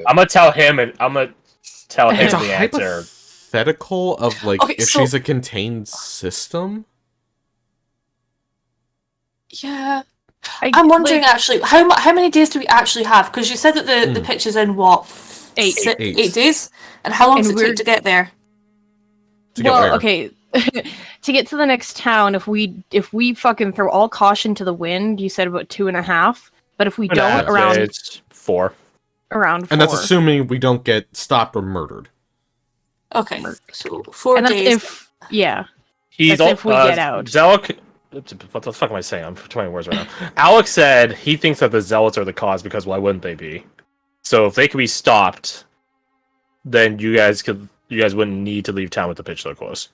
I'm gonna tell him It's a the answer. hypothetical of like Okay, if so- she's a contained system. Yeah. I'm wondering actually, how many days do we actually have? Because you said that the pitch is in what? 8. 8 days? And how long does it take to get there? Okay. To get to the next town, if we fucking throw all caution to the wind, you said about 2.5. But if we don't, it's 4. Around 4. And that's assuming we don't get stopped or murdered. Okay, so 4 and days. If we get out. Zellic, what the fuck am I saying? I'm trying words right now. Alex said he thinks that the zealots are the cause because why wouldn't they be? So if they could be stopped, then you guys wouldn't need to leave town with the pitch so close.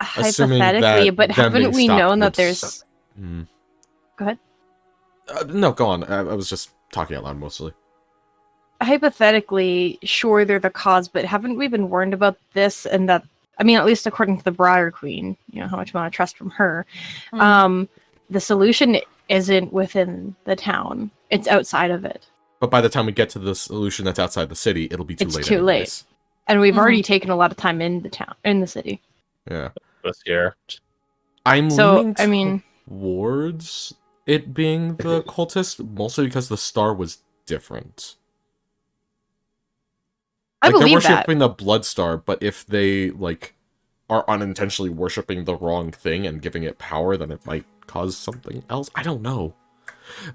Hypothetically, but haven't we known that there's... Go ahead. No, go on. I was just talking out loud mostly. Hypothetically, sure, they're the cause, but haven't we been warned about this and that? I mean, at least according to the Briar Queen, you know, how much we want to trust from her. The solution isn't within the town. It's outside of it. But by the time we get to the solution that's outside the city, it'll be too late. It's too late. And we've already taken a lot of time in the city. Yeah. This year. I'm so, leaning towards it being the cultist, mostly because the star was different. I believe they're worshipping the blood star, but if they like are unintentionally worshipping the wrong thing and giving it power, then it might cause something else. I don't know.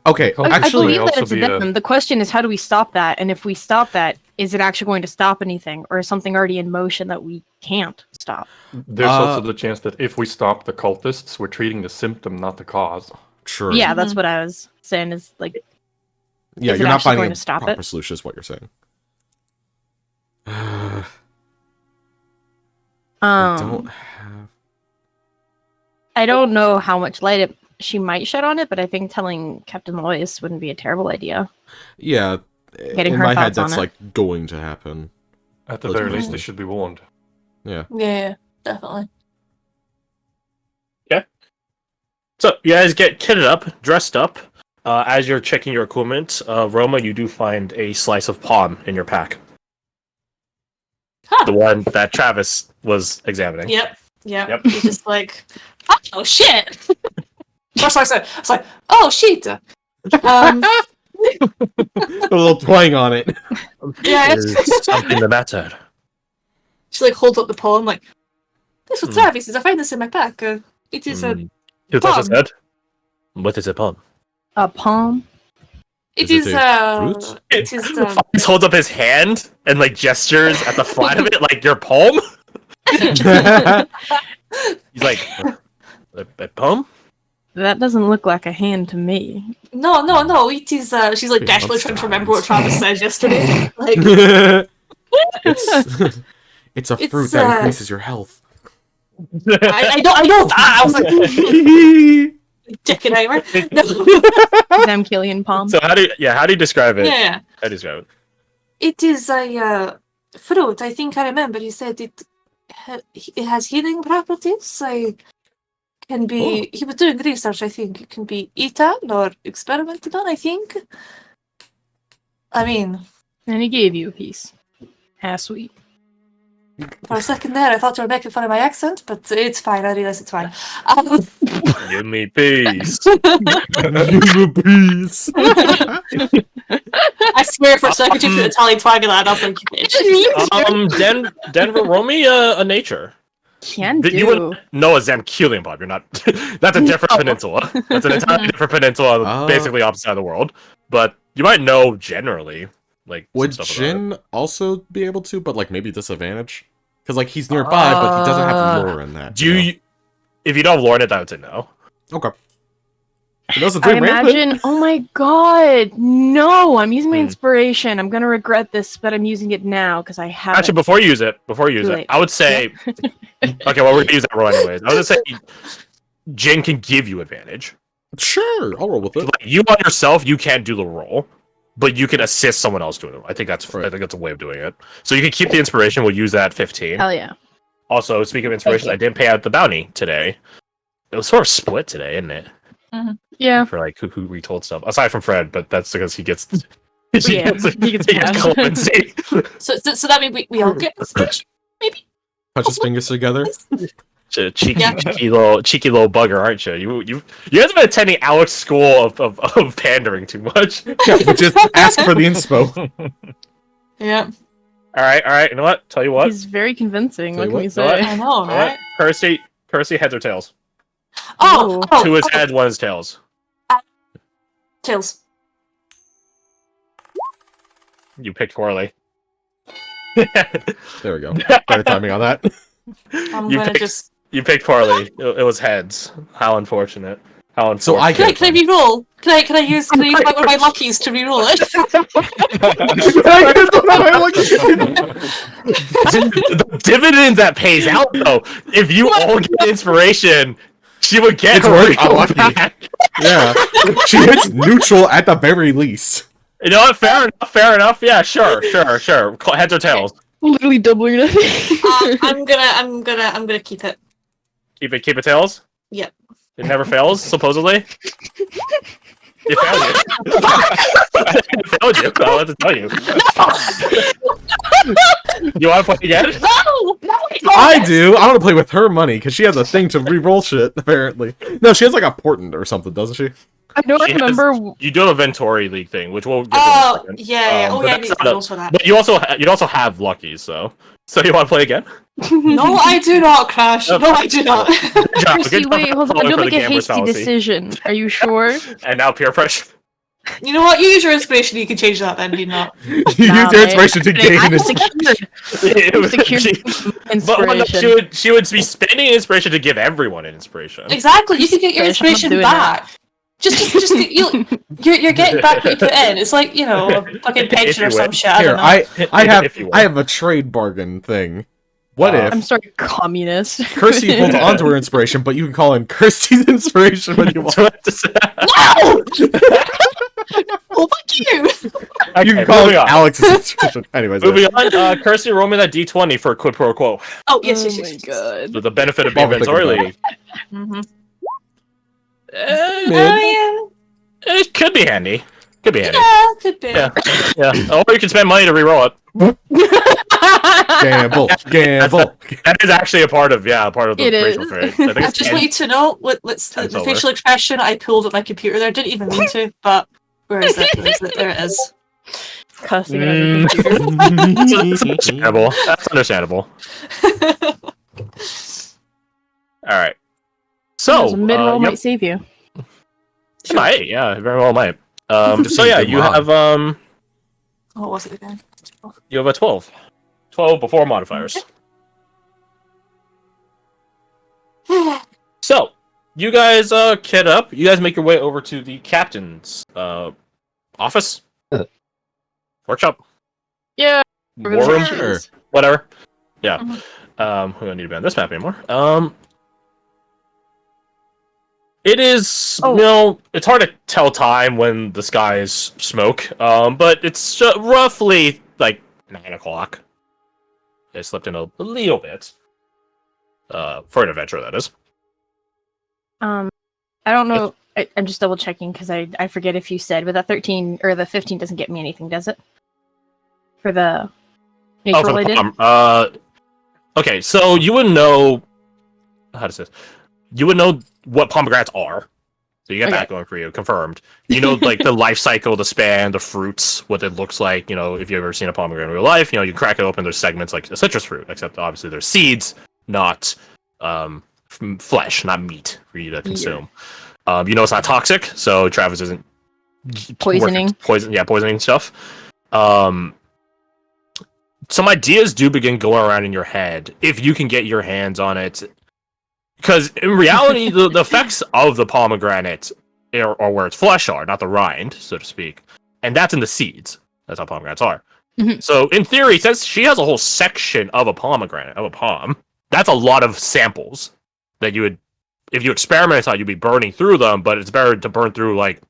Okay, actually, I believe that it's a them. The question is, how do we stop that? And if we stop that, is it actually going to stop anything, or is something already in motion that we can't stop? There's also the chance that if we stop the cultists, we're treating the symptom, not the cause. Sure. Yeah, that's what I was saying. Is like, yeah, is you're not finding a proper solution, is what you're saying. I don't know how much light she might shed on it, but I think telling Captain Lois wouldn't be a terrible idea. Yeah, getting in her my head, thoughts on that's it. like going to happen. At the very least, they should be warned. Yeah. Yeah, definitely. Yeah. So you guys get kitted up, dressed up. As you're checking your equipment, Roma, you do find a slice of palm in your pack. Huh. The one that Travis was examining. Yep. He's just like, oh shit. That's what I said. I was like, oh shit. A little twang on it. Yeah, There's something the matter. She like holds up the palm, like, this was Travis's. I find this in my pack. It is a Who touched his head? What is a palm? A palm? It is fruit? It is He holds up his hand and like gestures at the flat of it like your palm. He's like, a palm? That doesn't look like a hand to me. No. It is. She's like desperately trying to remember what Travis said yesterday. Like, it's a fruit that increases your health. I know that. I was like, Dickenheimer. No. Them Killian palm. So how do you describe it? Yeah. How do you describe it? It is a fruit. I think I remember. He said it has healing properties. Can be. He was doing research. I think it can be eaten or experimented on. I think. I mean. And he gave you a piece. How sweet. For a second there, I thought you were making fun of my accent, but it's fine. I realize it's fine. Give me peace. Give me peace. I swear for a second you put Italian twang in that, and I was like, bitch. Denver, roll me a nature. Can do. You wouldn't know a Zamkulian Bob. You're not. That's a different peninsula. That's an entirely different peninsula, basically opposite side of the world. But you might know generally. Like, would Jin also be able to, but like maybe disadvantage? Because like he's nearby, but he doesn't have lore in that. If you don't have lore in it, I would say no. Okay. I imagine. Oh my god, no! I'm using my inspiration. I'm gonna regret this, but I'm using it now because I have. Actually, before you use it, I would say. Okay, well we're gonna use that roll anyways. I would say Jin can give you advantage. Sure, I'll roll with it. Like, you on yourself, you can't do the roll. But you can assist someone else doing it. I think that's a way of doing it. So you can keep the inspiration. We'll use that 15. Hell yeah. Also, speaking of inspiration, I didn't pay out the bounty today. It was sort of split today, isn't it? Mm-hmm. Yeah. For like who retold stuff, aside from Fred, but that's because he gets Yeah, he gets cash. clemency. So that means we all get inspiration, maybe. Touch his fingers together. Cheeky, Yeah. cheeky little bugger, aren't you? You guys have been attending Alex's school of pandering too much. Yeah, but just ask for the inspo. Yeah. All right. You know what? Tell you what. He's very convincing. Tell What you can we what, say? I know, You know what? right? Cursey, heads or tails? Oh, Two is heads, one is tails. tails. You picked poorly. There we go. Better timing on that. I'm You gonna picked- just. You picked poorly. It was heads. How unfortunate. How unfortunate. So I Can get I re-roll? Can I use one of my luckies to re-roll it? the dividend that pays out though. If you all get inspiration, she would get It's her worth reroll unlucky. back. Yeah. She hits neutral at the very least. You know what? Fair enough. Yeah, sure. Heads or tails? Literally doubling it. I'm gonna keep it. Keep it tails? Yep. It never fails, supposedly. It failed you. It failed you. I'll have to tell you. You want to play again? No! I do. I want to play with her money because she has a thing to re-roll shit. Apparently, no, she has like a portent or something, doesn't she? I don't She has- remember. You do have a Ventori League thing, which we'll get to in a Oh, second. yeah. But I that's need not a- rolls for that. But you also have luckies, so you want to play again? No, I do not, Crash. Oh. No, I do not. Good job. Chrissy, Good wait, job hold on. falling Don't for make the a gambler's hasty fallacy. decision. Are you sure? And now peer pressure. You know what? You use your inspiration. You can change that then, do you not? You use your inspiration to gain I'm it. secured. It Secure But no, inspiration. she would be spending inspiration to give everyone an inspiration. Exactly. You can get your Crash, I'm not inspiration doing back. Just you're getting back what you put in. It's like, you know, a fucking pension or you some win. shit. I Here, don't know. If you I will. have a trade bargain thing. What I'm if sorry, communist. Kirsty holds on to her inspiration, but you can call in Kirsty's inspiration when you want? No! Well, fuck you. You can call in Alex's inspiration. Anyways, Moving on, Kirsty, roll me that d20 for a quid pro quo. Oh yes, Oh yes, my yes. god. The benefit of Well, being think about Ventori League. Mm-hmm. Mid. It could be handy. Could be handy. Yeah, could be. Yeah. Yeah. Or you can spend money to re-roll it. Gamble. That is actually a part of the It racial is. trait. I think I it's just want you to know what's the Tense facial expression I pulled at my computer there. Didn't even mean to, but where is it? Where is it? There it is. Cussing at other computers. That's understandable. That's understandable. All right. So, a mid-roll yep, might save you. it might. Yeah, very well might. So yeah, Good you mod. have What was it again? you have a 12. 12 before modifiers. So, you guys kit up. You guys make your way over to the captain's office, workshop, Yeah. war room, Sure. whatever. Yeah. Mhm. We don't need to be on this map anymore. It is, Oh. you know, it's hard to tell time when the sky is smoke. But it's roughly like 9 o'clock. I slipped in a little bit. For an adventure, that is. I don't know. I'm just double checking because I forget if you said, but that 13 or the 15 doesn't get me anything, does it? For the nature for roll I the did? palm. Okay, so you would know how to say this. You would know what pomegranates are. So you got Okay. that going for you, confirmed. You know, like the life cycle, the span, the fruits, what it looks like. You know, if you've ever seen a pomegranate in real life, you know, you crack it open, there's segments like a citrus fruit, except obviously there's seeds, not flesh, not meat for you to consume. You know it's not toxic, so Travis isn't Poisoning. Poisoning stuff. Some ideas do begin going around in your head if you can get your hands on it. Because in reality, the effects of the pomegranate are where its flesh are, not the rind, so to speak. And that's in the seeds. That's how pomegranates are. Mhm. So in theory, since she has a whole section of a pomegranate, of a palm, that's a lot of samples that you would, if you experimented on, you'd be burning through them, but it's better to burn through like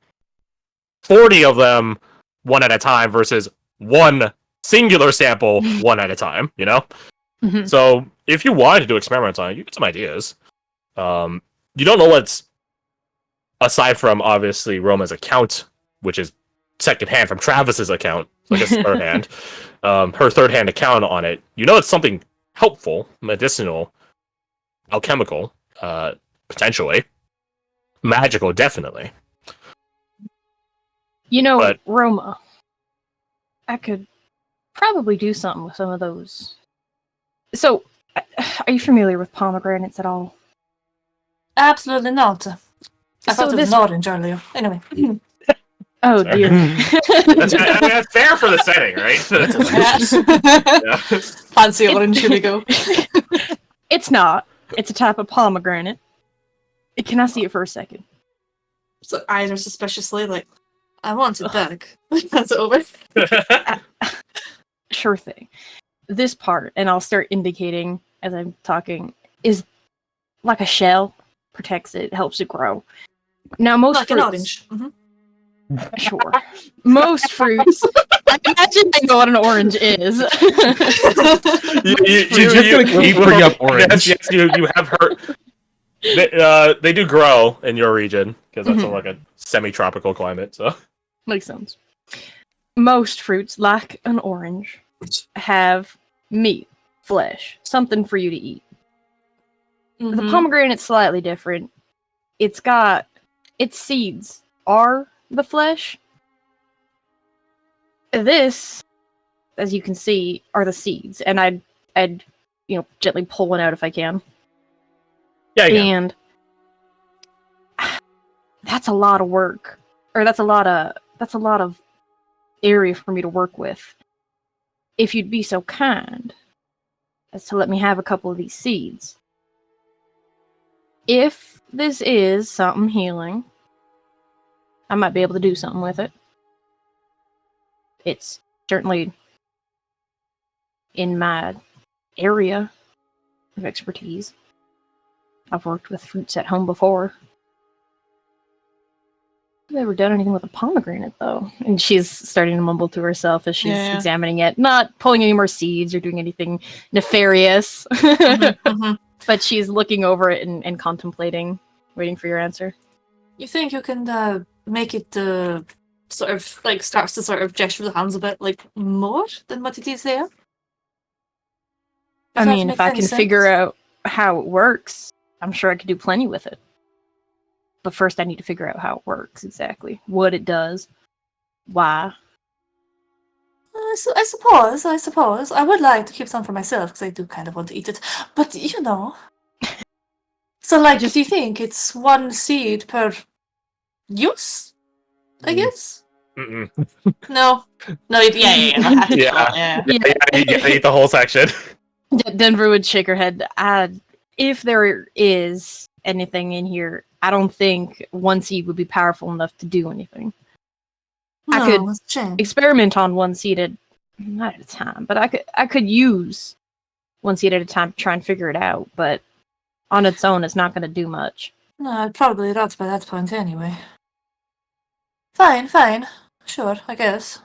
40 of them one at a time versus one singular sample one at a time, you know? Mhm. So if you wanted to do experiments on it, you get some ideas. You don't know what's aside from obviously Roma's account, which is secondhand from Travis's account, like a third hand, her third hand account on it, you know it's something helpful, medicinal, alchemical, potentially, magical, definitely. You know, But- Roma, I could probably do something with some of those. So, are you familiar with pomegranates at all? Absolutely not. I So thought it was this- an orange earlier. Anyway. Oh Sorry. dear. That's fair for the setting, right? Yeah. Fancy orange, here we go. It's not. It's a type of pomegranate. Can I see it for a second? So eyes are suspiciously like, I want it back. That's over. Sure thing. This part, and I'll start indicating as I'm talking, is like a shell. Protects it, helps it grow. Now, most Like an fruits, orange. Mhm. sure. Most fruits. I imagine I know what an orange is. You bring up orange. Yes, you have heard. They do grow in your region because that's like a semi-tropical climate. So Makes sense. Most fruits, like an orange, have meat, flesh, something for you to eat. The Mhm. pomegranate's slightly different. It's got its seeds are the flesh. This, as you can see, are the seeds, and I'd gently pull one out if I can. yeah, yeah. And that's a lot of work, or that's a lot of area for me to work with. If you'd be so kind as to let me have a couple of these seeds. If this is something healing, I might be able to do something with it. It's certainly in my area of expertise. I've worked with fruits at home before. I've never done anything with a pomegranate, though. And she's starting to mumble to herself as she's Yeah. examining it, not pulling any more seeds or doing anything nefarious. Mhm, mhm. But she's looking over it and contemplating, waiting for your answer. You think you can make it sort of like starts to sort of gesture with the hands a bit like more than what it is there? I that mean, if makes I any can figure sense. out how it works, I'm sure I could do plenty with it. But first, I need to figure out how it works exactly, what it does, why. I suppose. I would like to keep some for myself because I do kind of want to eat it. But you know. So, like, do you think it's one seed per use? I guess. Mm-mm. No. No. Yeah. I have to Yeah. try, yeah. Yeah, you gotta eat the whole section. Denver would shake her head. If there is anything in here, I don't think one seed would be powerful enough to do anything. I could No, it's a shame. Experiment on one seed not at a time, but I could use one seed at a time to try and figure it out. But on its own, it's not going to do much. No, I'd probably rot by that point anyway. Fine. Sure, I guess.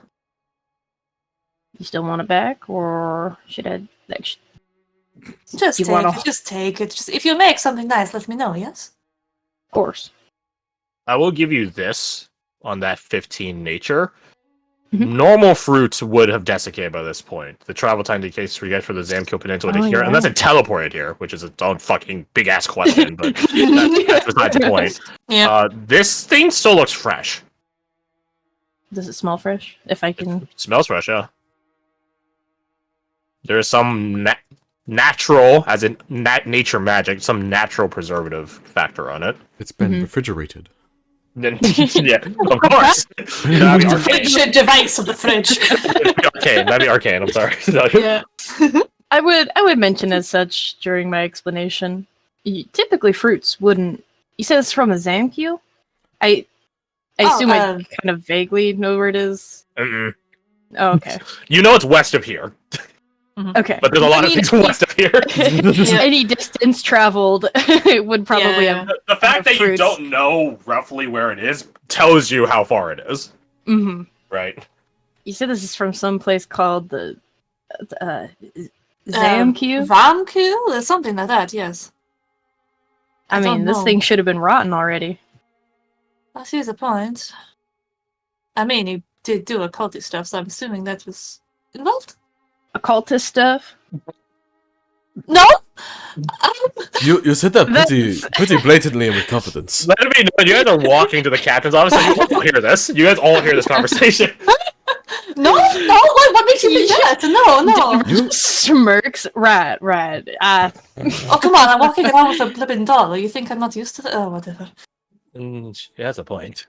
You still want it back, or should I? Just You take wanna- it. Just take it. Just if you make something nice, let me know. Yes. Of course. I will give you this on that 15 nature. Mhm. Normal fruits would have desiccated by this point. The travel time takes for you guys for the Zamkyo Peninsula to Oh, here, yeah. unless it teleported here, which is its own fucking big ass question, but that's besides the point. Yeah. This thing still looks fresh. Does it smell fresh? If I can. It smells fresh, yeah. There is some natural, as in nature magic, some natural preservative factor on it. It's been Mhm. refrigerated. Then, yeah, of course. That'd be arcane. Fridge device of the fridge. That'd be arcane. I'm sorry. Yeah. I would mention as such during my explanation. Typically, fruits wouldn't. You said it's from a Zamkyo? I assume I kind of vaguely know where it is. Mm-mm. Oh, okay. You know it's west of here, Okay. but there's a lot I of mean, things west of here. Yeah. Any distance traveled it would probably Yeah. have. The fact that you fruits. don't know roughly where it is tells you how far it is, Hmm. right? You said this is from some place called the Zamkyo. Vamkyu? Something like that. Yes. I don't mean, this know. thing should have been rotten already. I see the point. I mean, did do occulty stuff, so I'm assuming that was involved. Occultist stuff. No. You said that That's- pretty blatantly and with confidence. Let it be known, you guys are walking to the captain's office, and you all hear this. You guys all hear this conversation. No. What makes you think that? No. You Smirks. Right. Oh come on! I'm walking around with a flippin' doll. You think I'm not used to that? Oh, whatever. She has a point.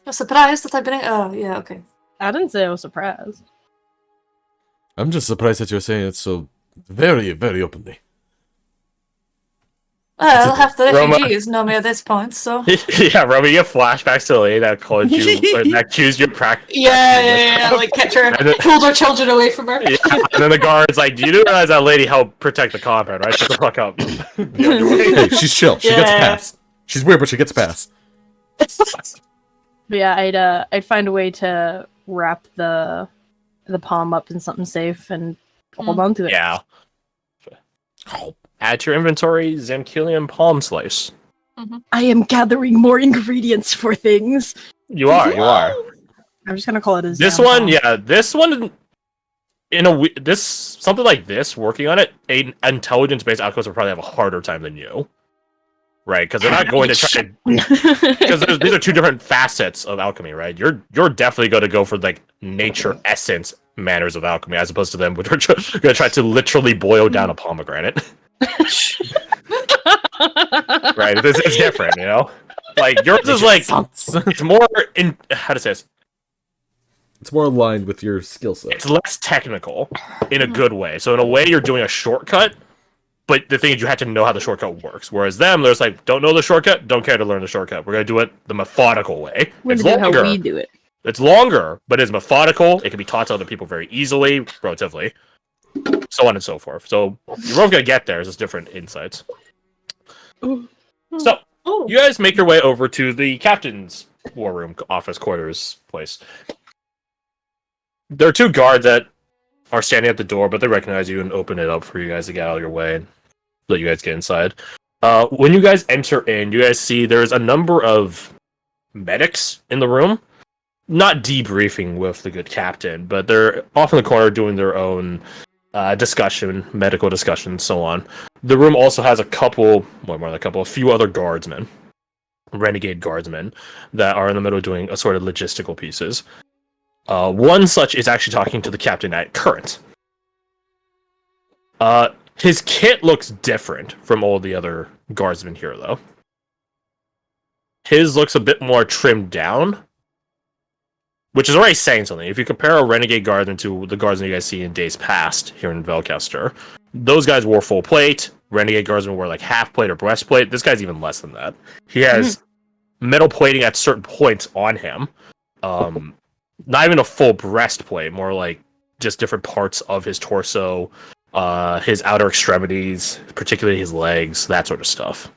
You're surprised that I bring? Oh, yeah. Okay. I didn't say I was surprised. I'm just surprised that you're saying it so very, very openly. Well, half the Roma. refugees know me at this point, so. Yeah, Robbie, you get flashbacks to the lady that called you, or that accused you of practice. Yeah. Like kept her, And then- pulled our children away from her. Yeah, and then the guard's like, "You do realize that lady helped protect the compound, right? Shut the fuck up." Hey, she's chill. She gets a Yeah. pass. She's weird, but she gets a pass. But yeah, I'd find a way to wrap the palm up in something safe and hold on to it. Yeah. Oh, Add to your inventory Zamkilian palm slice. I am gathering more ingredients for things. You are. I'm just gonna call it a This Zam one, palm. yeah, this one. Something like this, working on it, an intelligence-based alchemist will probably have a harder time than you, right? Because they're not going to try to. Because these are two different facets of alchemy, right? You're definitely going to go for like nature essence manners of alchemy, as opposed to them, which are going to try to literally boil down a pomegranate. Right? It's different, you know. Like yours is like it's more in how to say this. it's more aligned with your skill set. It's less technical in a good way. So in a way, you're doing a shortcut. But the thing is, you have to know how the shortcut works. Whereas them, there's like, don't know the shortcut, don't care to learn the shortcut. We're gonna do it the methodical way. We're It's gonna do longer. how we do it. It's longer, but it's methodical. It can be taught to other people very easily, relatively, so on and so forth. So you're both gonna get there. It's just different insights. So Oh. you guys make your way over to the captain's war room, office quarters place. There are two guards that are standing at the door, but they recognize you and open it up for you guys to get out of your way and let you guys get inside. When you guys enter in, you guys see there's a number of medics in the room, not debriefing with the good captain, but they're off in the corner doing their own discussion, medical discussion, and so on. The room also has a few other guardsmen, renegade guardsmen, that are in the middle doing a sort of logistical pieces. One such is actually talking to the captain at current. His kit looks different from all the other guardsmen here, though. His looks a bit more trimmed down, which is already saying something. If you compare a renegade guardsman to the guardsmen you guys see in days past here in Velcaster, those guys wore full plate. Renegade guardsmen wore like half plate or breastplate. This guy's even less than that. He has metal plating at certain points on him. Not even a full breastplate, more like just different parts of his torso, his outer extremities, particularly his legs, that sort of stuff.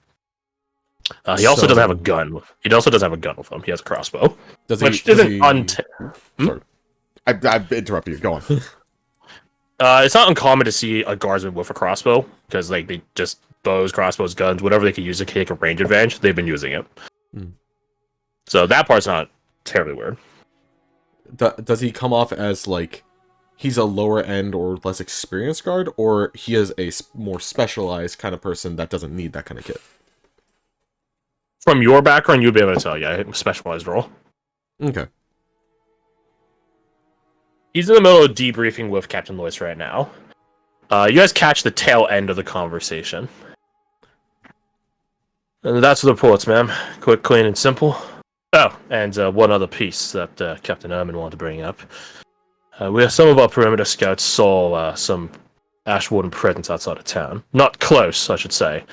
He also doesn't have a gun. He also doesn't have a gun with him. He has a crossbow, which isn't Sorry, I interrupted you. Go on. it's not uncommon to see a guardsman with a crossbow because like they just bows, crossbows, guns, whatever they can use to take a range advantage. They've been using it, so that part's not terribly weird. Does he come off as like he's a lower end or less experienced guard, or he is a more specialized kind of person that doesn't need that kind of kit? From your background, you'd be able to tell. Yeah, specialized role. Okay. He's in the middle of debriefing with Captain Lois right now. You guys catch the tail end of the conversation. And that's the reports, ma'am. Quick, clean, and simple. Oh, and one other piece that Captain Erman wanted to bring up. Some of our perimeter scouts saw some Ashwarden presence outside of town. Not close, I should say.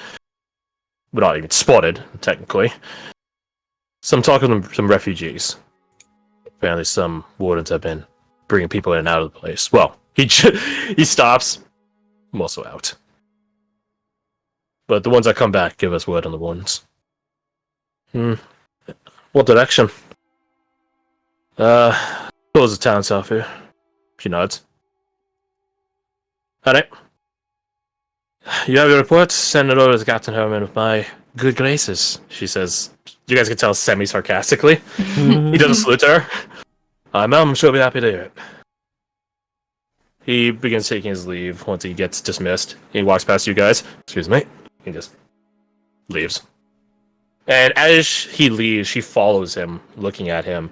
But not even spotted, technically. Some talk of some refugees. Apparently some wardens have been bringing people in and out of the place. Well, he stops. I'm also out. But the ones that come back give us word on the ones. What direction? Towards the town south here. She nods. Alright. You have your report? Send it over to Captain Herman with my good graces, she says, You guys can tell semi-sarcastically. He doesn't salute her. Ma'am, I'm sure I'll be happy to hear it. He begins taking his leave once he gets dismissed. He walks past you guys. Excuse me. He just leaves. And as he leaves, she follows him, looking at him.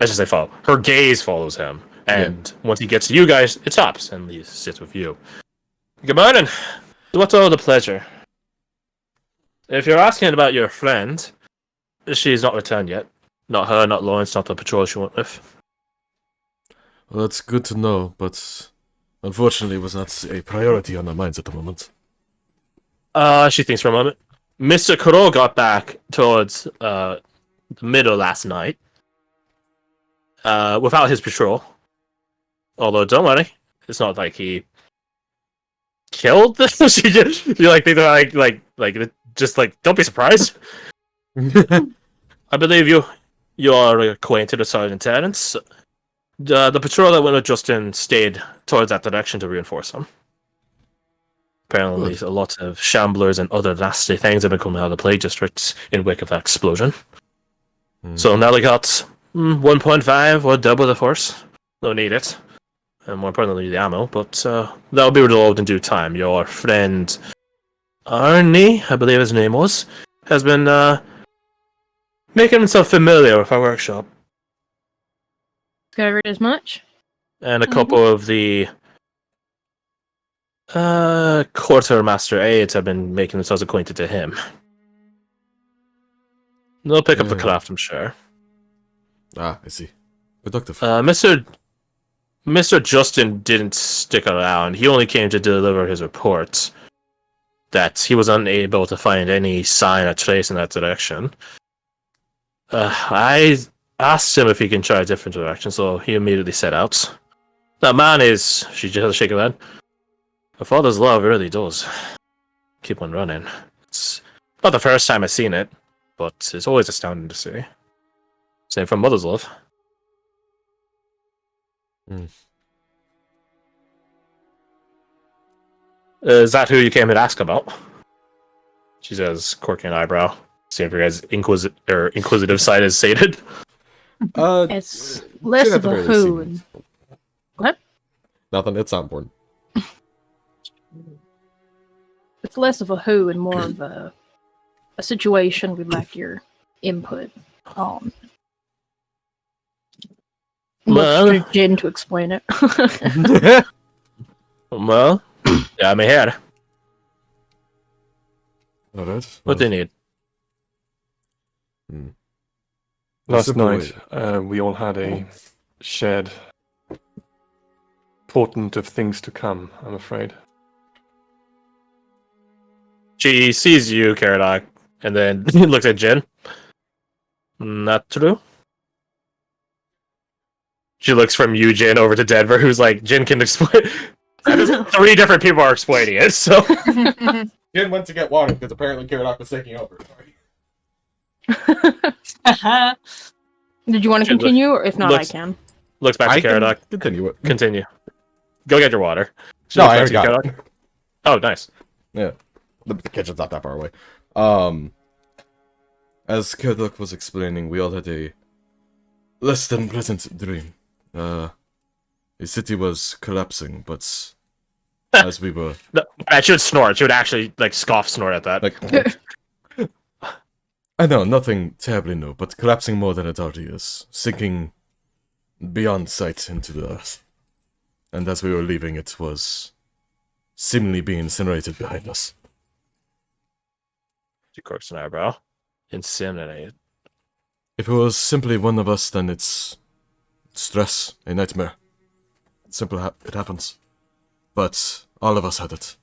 I should say follow. Her gaze follows him. And once he gets to you guys, it stops and he sits with you. Good morning. What's all the pleasure? If you're asking about your friend, she's not returned yet. Not her, not Lawrence, not the patrol she went with. Well, that's good to know, but unfortunately it was not a priority on our minds at the moment. She thinks for a moment. Mr. Crow got back towards the middle last night. Without his patrol. Although, don't worry, it's not like he killed this. She just, you like think they're just like don't be surprised. I believe you are acquainted with Sergeant Terrence. The patrol that went with Justin stayed towards that direction to reinforce him. Apparently, a lot of shamblers and other nasty things have been coming out of the plague districts in wake of that explosion. So now they got 1.5 or double the force. They'll need it. And more importantly, the ammo. But that'll be resolved in due time. Your friend Arnie, I believe his name was, has been making himself familiar with our workshop. Discovered as much? And a couple of the quartermaster aides have been making themselves acquainted to him. They'll pick up the craft, I'm sure. Ah, I see. Productive. Mr. Justin didn't stick around. He only came to deliver his report that he was unable to find any sign or trace in that direction. I asked him if he can try a different direction, so he immediately set out. That man is... She just shake her head. My father's love really does keep on running. It's not the first time I've seen it, but it's always astounding to see. Same from mother's love. Is that who you came here to ask about? She says, quirking an eyebrow. See if your guys' inquisitive side is sated. It's less of a who. And... What? Nothing, it's not important. It's less of a who and more of a situation we'd like your input on. Well, Jin to explain it. Well, yeah, I'm ahead. Alright. What they need? Last night, we all had a shared portent of things to come, I'm afraid. She sees you, Caradoc, and then looks at Jin. Not true. She looks from you, Jin, over to Denver, who's like, Jin can explain. Three different people are explaining it, so. Jin went to get water because apparently Caradoc was taking over. Did you want to continue, or if not, I can. Looks back to Caradoc. Continue it. Continue. Go get your water. She No, looks I back already to got Caradoc. Oh, nice. Yeah. The kitchen's not that far away. As Caradoc was explaining, we all had a less than pleasant dream. The city was collapsing, but as we were... No, I should snort. She would actually, like, scoff snort at that. Like, I know, nothing terribly new, but collapsing more than it already is. Sinking beyond sight into the earth. And as we were leaving, it was seemingly being incinerated behind us. She quirks an eyebrow. Inseminated. If it was simply one of us, then it's stress, a nightmare. Simple, it happens. But all of us had it.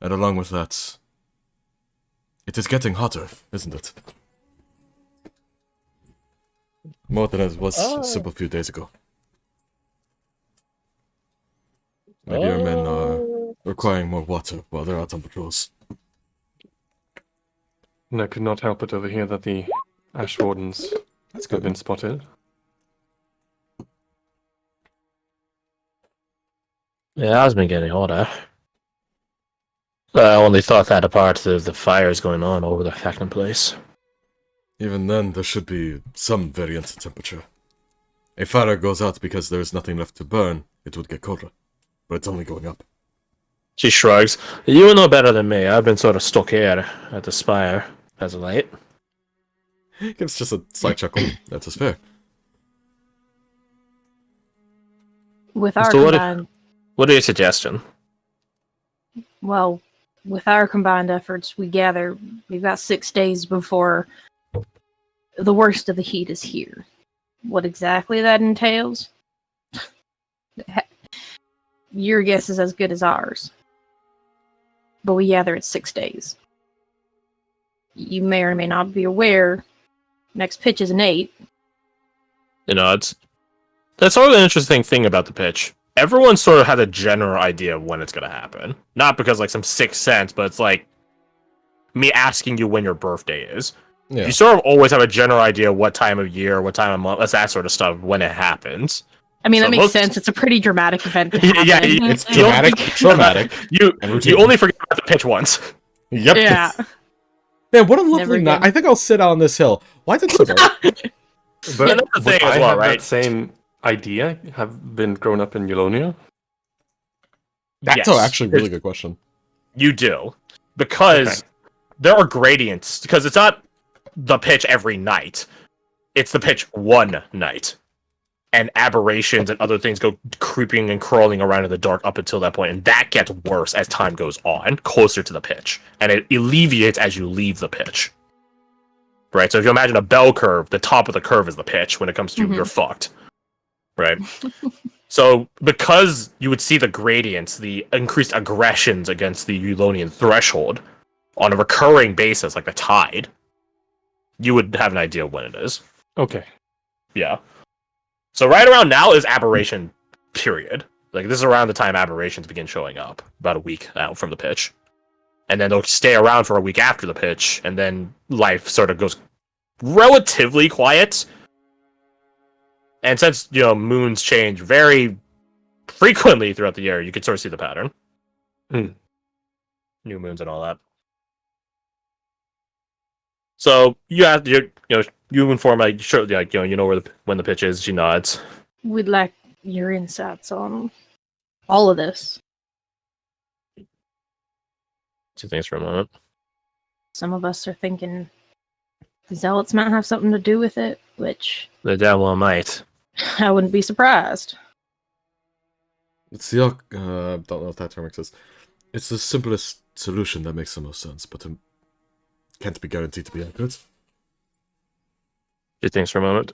And along with that, it is getting hotter, isn't it? More than it was a simple few days ago. Maybe our men are requiring more water while they're out on patrols. And I could not help but overhear that the Ash Wardens have been spotted. Yeah, it has been getting hotter. I only thought that a part of the fires going on over the Hackman place. Even then, there should be some variance in temperature. A fire goes out because there is nothing left to burn, it would get colder. But it's only going up. She shrugs. You know better than me. I've been sort of stuck here at the spire as of late. Gives just a slight chuckle. That is fair. With our So combined, what are your suggestion? well, with our combined efforts, we've got 6 days before the worst of the heat is here. What exactly that entails? Your guess is as good as ours. But we gather it's 6 days. You may or may not be aware, next pitch is an 8. You know, that's sort of an interesting thing about the pitch. Everyone sort of had a general idea of when it's going to happen. Not because, like, some sixth sense, but it's like me asking you when your birthday is. Yeah. You sort of always have a general idea what time of year, what time of month, that's that sort of stuff when it happens. I mean, So that makes most- sense. It's a pretty dramatic event to Yeah, happen. It's dramatic, traumatic. and routine. You only forget about the pitch once. Yep. Yeah. Man, what a Never lovely night. again. I think I'll sit on this hill. Why is it so dark? But Yeah, that's the would thing as I well, have right? that same idea? Have been grown up in Eulonia? That's Yes. actually a really good question. You do. Because Okay. there are gradients. Because it's not the pitch every night. It's the pitch one night. And aberrations and other things go creeping and crawling around in the dark up until that point. And that gets worse as time goes on, closer to the pitch. And it alleviates as you leave the pitch. Right? So if you imagine a bell curve, the top of the curve is the pitch. When it comes to Mhm. you're fucked. Right? So, because you would see the gradients, the increased aggressions against the Eulonian threshold on a recurring basis, like the tide, you would have an idea of when it is. Okay. Yeah. So, right around now is aberration period. Like, this is around the time aberrations begin showing up, about a week out from the pitch. And then they'll stay around for a week after the pitch, and then life sort of goes relatively quiet. And since, moons change very frequently throughout the year, you can sort of see the pattern. Hmm. New moons and all that. So you inform like sure like you know when the pitch is. She nods. We'd like your insights on all of this. Two things for a moment. Some of us are thinking the zealots might have something to do with it, which The devil might. I wouldn't be surprised. It's the don't know if that term exists. It's the simplest solution that makes the most sense, but can't be guaranteed to be accurate. Two things for a moment.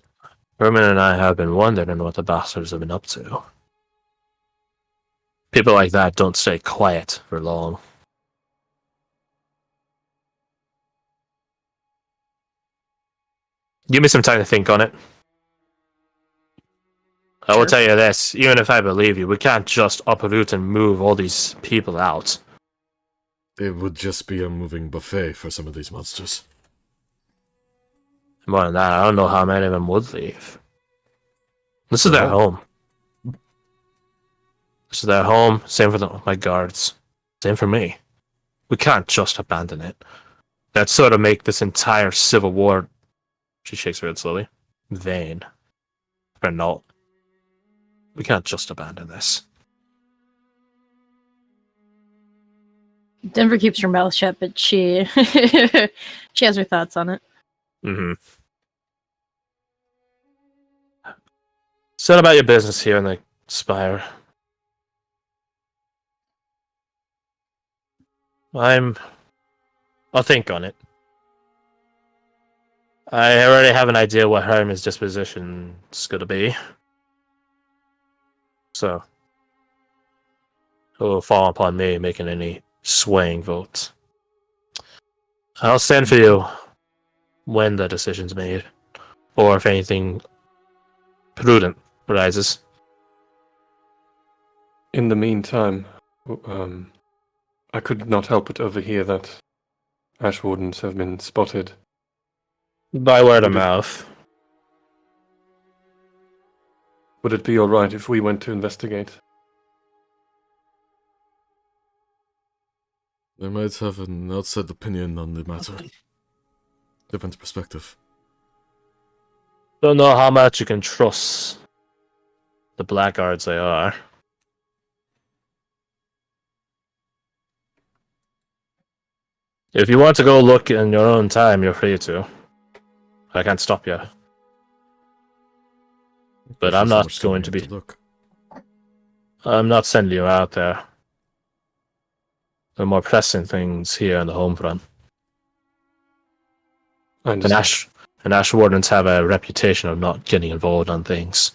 Herman and I have been wondering what the bastards have been up to. People like that don't stay quiet for long. Give me some time to think on it. I will Sure. tell you this, even if I believe you, we can't just uproot and move all these people out. It would just be a moving buffet for some of these monsters. More than that, I don't know how many of them would leave. This is their home. This is their home, same for my guards. Same for me. We can't just abandon it. That sort of make this entire civil war, she shakes her head slowly, vain. For naught. We can't just abandon this. Denver keeps her mouth shut, but she she has her thoughts on it. Mm-hmm. Set about your business here in the spire. I'll think on it. I already have an idea what Herman's disposition's gonna be. So, it will fall upon me making any swaying votes. I'll stand for you when the decision's made, or if anything prudent arises. In the meantime, I could not help but overhear that ash wardens have been spotted. By word of Would it- mouth. Would it be alright if we went to investigate? They might have an outside opinion on the matter. Different perspective. Don't know how much you can trust the blackguards they are. If you want to go look in your own time, you're free to. I can't stop you. But There's I'm just so not much going to to be. look. I'm not sending you out there. There are more pressing things here on the home front. I And understand. Ash Wardens have a reputation of not getting involved on things.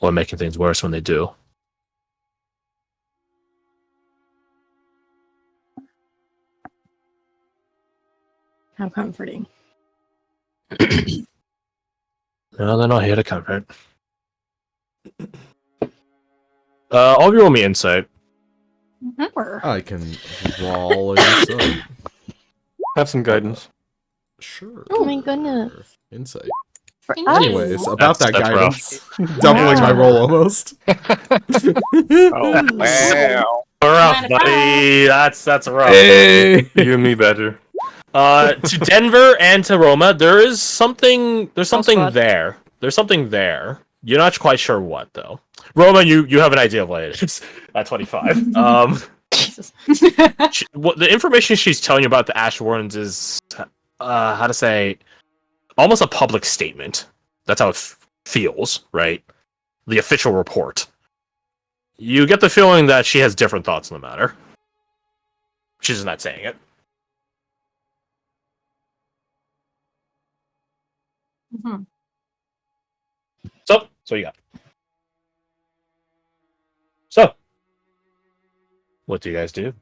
Or making things worse when they do. How comforting. No, they're not here to comfort. All of you roll me insight. Never. I can roll insight. Have some guidance. Sure. Oh my goodness. Insight. For Thank us? you. Anyways, about That's that rough. guidance. Doubling my roll almost. Oh, wow. rough, buddy. That's rough. Hey! You and me better. To Denver and to Roma, there's something spot. there. There's something there. You're not quite sure what though. Roma, you have an idea of what it is at 25. Jesus. What the information she's telling you about the Ash Wardens is how to say almost a public statement. That's how it feels, right? The official report. You get the feeling that she has different thoughts on the matter. She's just not saying it. Mhm. So you got. So, what do you guys do?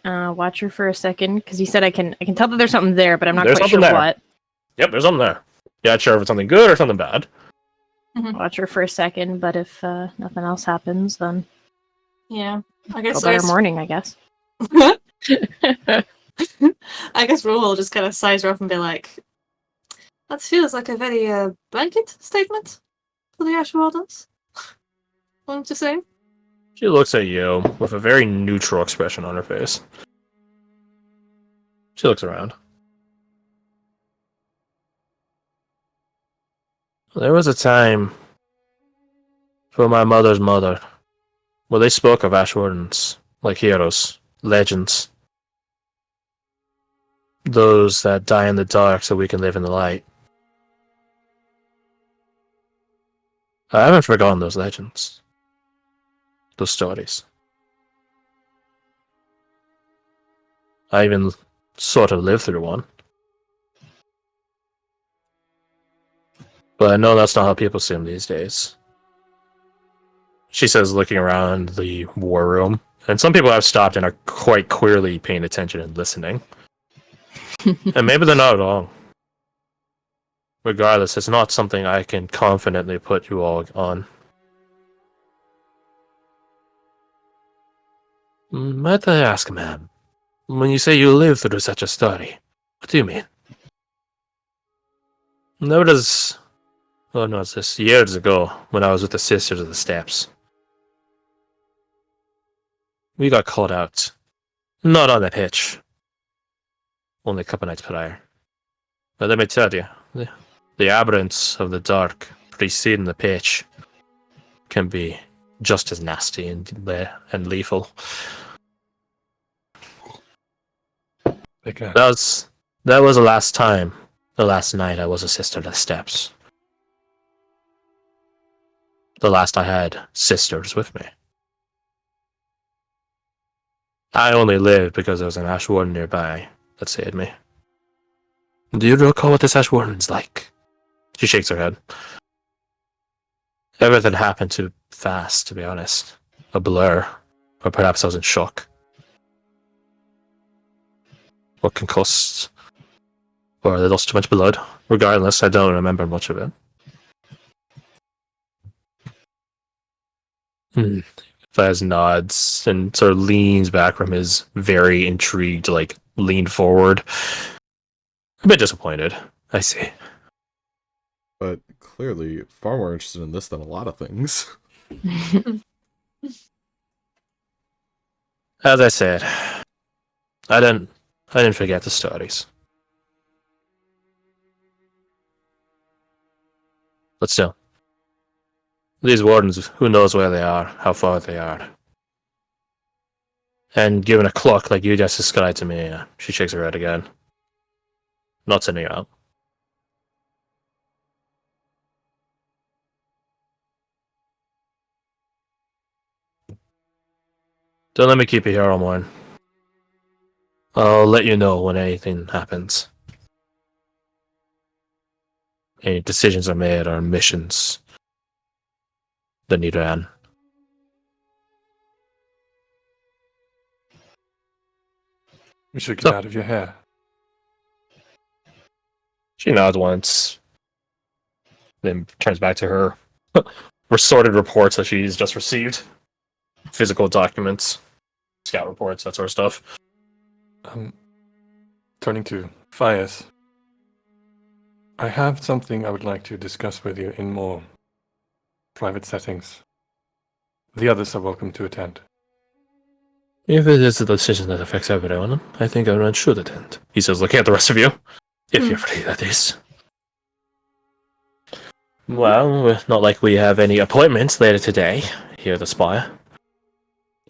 Watch her for a second, because you said I can tell that there's something there, but I'm not There's quite sure something there. what. Yep, there's something there. You're not sure if it's something good or something bad. Watch her for a second, but if nothing else happens, then Yeah. I go guess about our morning, I guess. I guess Roel will just kind of size her up and be like, that feels like a very blanket statement for the Ash Wardens. Want to say? She looks at you with a very neutral expression on her face. She looks around. There was a time for my mother's mother where they spoke of Ash Wardens like heroes, legends. Those that die in the dark so we can live in the light. I haven't forgotten those legends. Those stories. I even sort of lived through one. But I know that's not how people see them these days. She says, looking around the war room. And some people have stopped and are quite clearly paying attention and listening. And maybe they're not wrong. Regardless, it's not something I can confidently put you all on. Might I ask, ma'am, when you say you lived through such a story, what do you mean? There was... Oh no, it's this years ago when I was with the Sisters of the Steps. We got called out. Not on that hitch. Only a couple nights prior. But let me tell you, the aberrance of the dark preceding the pitch can be just as nasty and lethal. They can. That was the last time, the last night I was a Sister of the Steps. The last I had sisters with me. I only lived because there was an Ash Warden nearby that saved me. Do you recall what this Ash Warden's like? She shakes her head. Everything happened too fast, to be honest. A blur. Or perhaps I was in shock. Or concussed. Or they lost too much blood. Regardless, I don't remember much of it. Faz nods and sort of leans back from his very intrigued, lean forward. A bit disappointed, I see. But clearly far more interested in this than a lot of things. As I said, I didn't forget the stories. But still, these wardens, who knows where they are, how far they are. And given a clock like you just described to me, she shakes her head again. Not sending you out. Don't let me keep you here all morning. I'll let you know when anything happens. Any decisions are made or missions that need ran. We should get out of your hair. She nods once, then turns back to her resorted reports that she's just received. Physical documents, scout reports, that sort of stuff. Turning to Fias, I have something I would like to discuss with you in more private settings. The others are welcome to attend. If it is a decision that affects everyone, I think everyone should attend. He says, looking at the rest of you. If you're free, that is. Well, not like we have any appointments later today here at the Spire.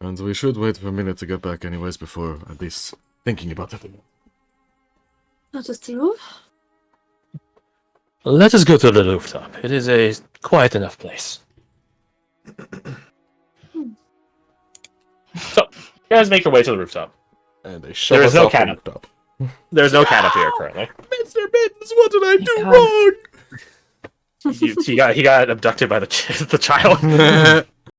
And we should wait for a minute to get back anyways before at least thinking about it. That is true. Let us go to the rooftop. It is a quiet enough place. So, you guys make your way to the rooftop. And they shove There us is no off the cat up. rooftop. There's no cat up here currently. Mr. Mittens, what did I do God. wrong? He got abducted by the child.